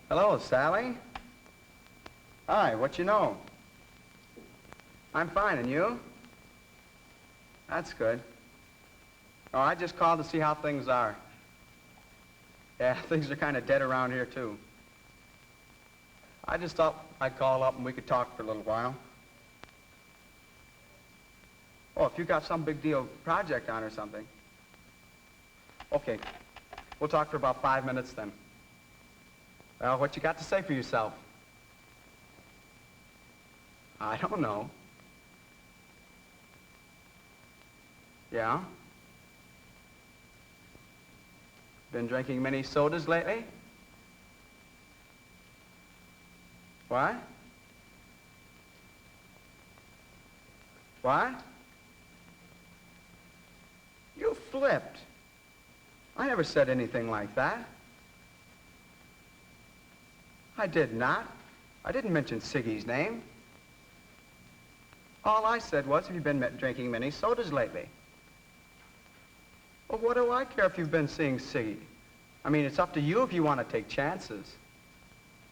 Hello, Sally. Hi, what you know? I'm fine, and you? That's good. Oh, I just called to see how things are. Yeah, things are kind of dead around here, too. I just thought I'd call up and we could talk for a little while. Oh, if you got some big deal project on or something. Okay, we'll talk for about 5 minutes then. Well, what you got to say for yourself? I don't know. Yeah? Been drinking many sodas lately? What? What? You flipped. I never said anything like that. I did not. I didn't mention Siggy's name. All I said was, have you been drinking many sodas lately? Well, what do I care if you've been seeing Siggy? I mean, it's up to you if you want to take chances.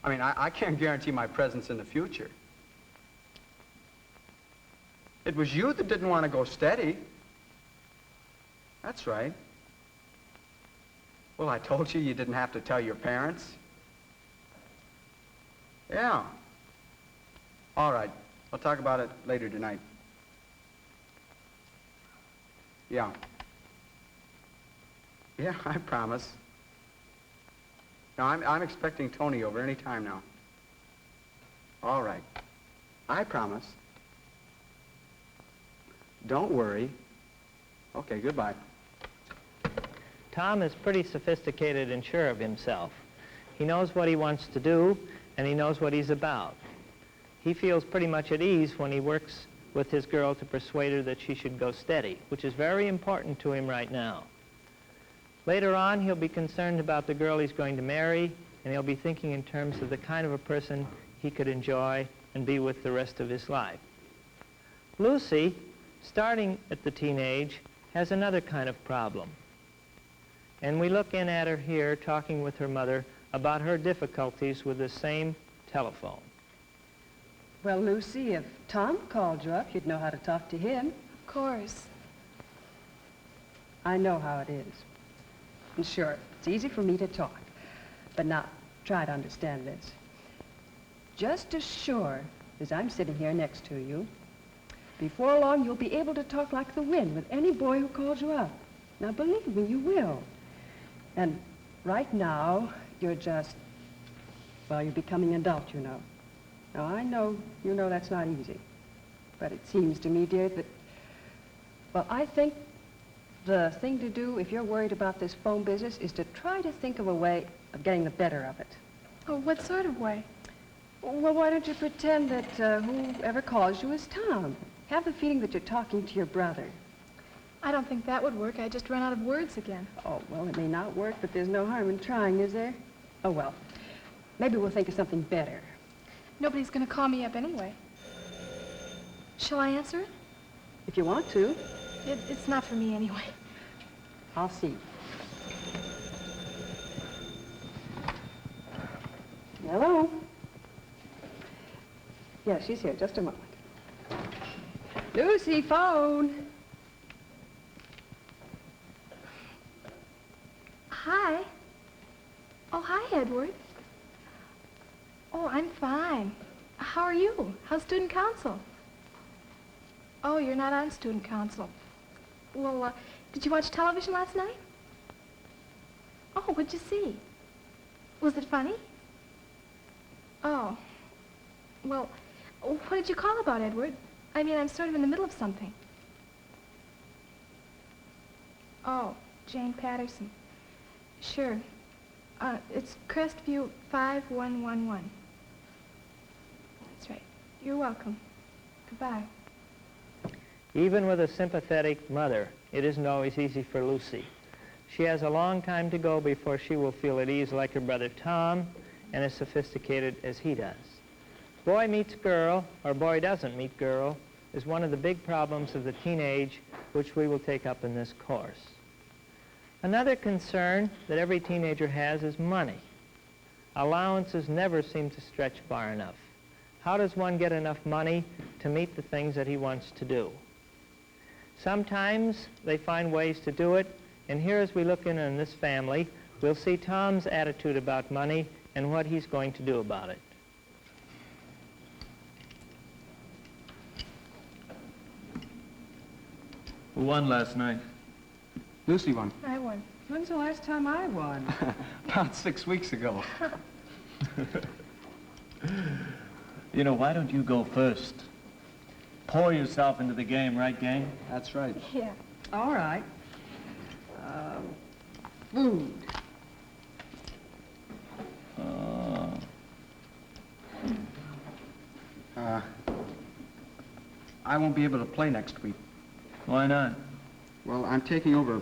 I mean, I can't guarantee my presence in the future. It was you that didn't want to go steady. That's right. Well, I told you you didn't have to tell your parents. Yeah. All right. I'll talk about it later tonight. Yeah. Yeah, I promise. Now, I'm expecting Tony over any time now. All right. I promise. Don't worry. Okay, goodbye. Tom is pretty sophisticated and sure of himself. He knows what he wants to do, and he knows what he's about. He feels pretty much at ease when he works with his girl to persuade her that she should go steady, which is very important to him right now. Later on, he'll be concerned about the girl he's going to marry, and he'll be thinking in terms of the kind of a person he could enjoy and be with the rest of his life. Lucy, starting at the teenage, has another kind of problem. And we look in at her here talking with her mother about her difficulties with the same telephone. Well, Lucy, if Tom called you up, you'd know how to talk to him. Of course. I know how it is. And sure, it's easy for me to talk. But now, try to understand this. Just as sure as I'm sitting here next to you, before long you'll be able to talk like the wind with any boy who calls you up. Now, believe me, you will. And right now, you're just, well, you're becoming an adult, you know. Now, I know, you know that's not easy. But it seems to me, dear, that, well, I think the thing to do, if you're worried about this phone business, is to try to think of a way of getting the better of it. Oh, what sort of way? Well, why don't you pretend that whoever calls you is Tom? Have the feeling that you're talking to your brother. I don't think that would work. I just run out of words again. Oh, well, it may not work, but there's no harm in trying, is there? Oh, well, maybe we'll think of something better. Nobody's going to call me up anyway. Shall I answer it? If you want to. It's not for me anyway. I'll see. Hello? Yeah, she's here. Just a moment. Lucy, phone. Hi. Oh, hi, Edward. Oh, I'm fine. How are you? How's student council? Oh, you're not on student council. Well, did you watch television last night? Oh, what'd you see? Was it funny? Oh. Well, what did you call about, Edward? I mean, I'm sort of in the middle of something. Oh, Jane Patterson. Sure. It's Crestview 5111. That's right. You're welcome. Goodbye. Even with a sympathetic mother, it isn't always easy for Lucy. She has a long time to go before she will feel at ease like her brother Tom and as sophisticated as he does. Boy meets girl, or boy doesn't meet girl, is one of the big problems of the teenage, which we will take up in this course. Another concern that every teenager has is money. allowances never seem to stretch far enough. How does one get enough money to meet the things that he wants to do? Sometimes they find ways to do it, and here as we look in on this family, we'll see Tom's attitude about money and what he's going to do about it. Who won last night? Lucy won. I won. When's the last time I won? About 6 weeks ago. You know, why don't you go first? Pour yourself into the game, right, gang? That's right. Yeah. All right. Food. I won't be able to play next week. Why not? Well, I'm taking over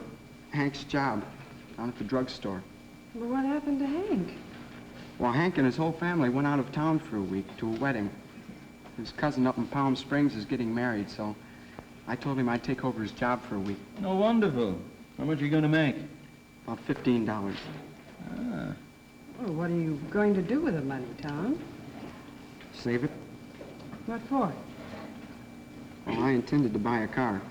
Hank's job down at the drugstore. Well, what happened to Hank? Well, Hank and his whole family went out of town for a week to a wedding. His cousin up in Palm Springs is getting married, so I told him I'd take over his job for a week. Oh, wonderful. How much are you going to make? About $15. Ah. Oh, what are you going to do with the money, Tom? Save it? What for? Well, I intended to buy a car.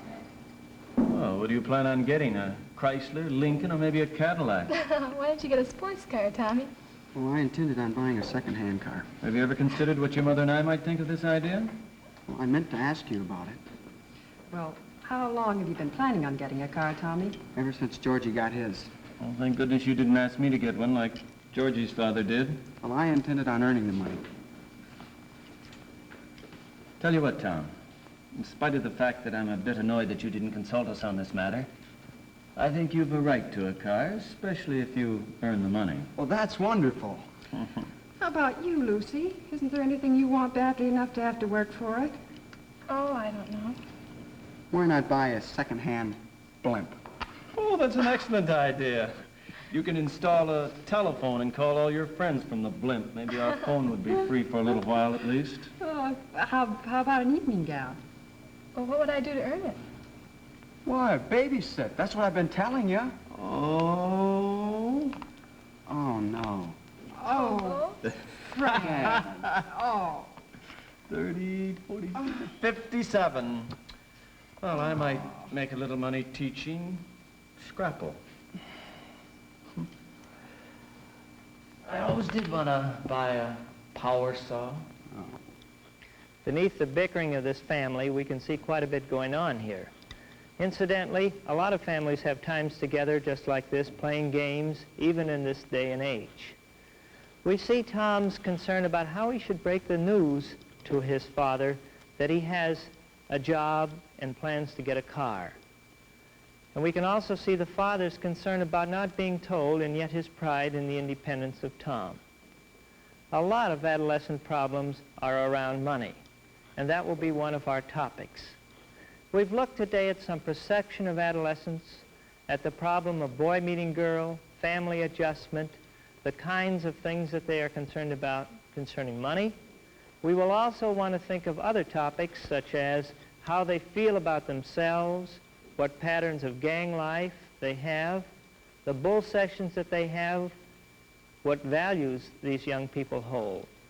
Well, what do you plan on getting? A Chrysler, Lincoln, or maybe a Cadillac? Why don't you get a sports car, Tommy? Well, I intended on buying a second-hand car. Have you ever considered what your mother and I might think of this idea? Well, I meant to ask you about it. Well, how long have you been planning on getting a car, Tommy? Ever since Georgie got his. Well, thank goodness you didn't ask me to get one like Georgie's father did. Well, I intended on earning the money. Tell you what, Tom. In spite of the fact that I'm a bit annoyed that you didn't consult us on this matter, I think you've a right to a car, especially if you earn the money. Well, that's wonderful. How about you, Lucy? Isn't there anything you want badly enough to have to work for it? Oh, I don't know. Why not buy a second-hand blimp? Oh, that's an excellent idea. You can install a telephone and call all your friends from the blimp. Maybe our phone would be free for a little while at least. How about an evening gown? Well, what would I do to earn it? Why, babysit. That's what I've been telling you. Oh. Oh, no. Oh, Fred. Oh. 30, 40, 57. Well, I might make a little money teaching scrapple. I always did want to buy a power saw. Beneath the bickering of this family, we can see quite a bit going on here. Incidentally, a lot of families have times together just like this, playing games, even in this day and age. We see Tom's concern about how he should break the news to his father that he has a job and plans to get a car. And we can also see the father's concern about not being told, and yet his pride in the independence of Tom. A lot of adolescent problems are around money, and that will be one of our topics. We've looked today at some perception of adolescence, at the problem of boy meeting girl, family adjustment, the kinds of things that they are concerned about concerning money. We will also want to think of other topics such as how they feel about themselves, what patterns of gang life they have, the bull sessions that they have, what values these young people hold.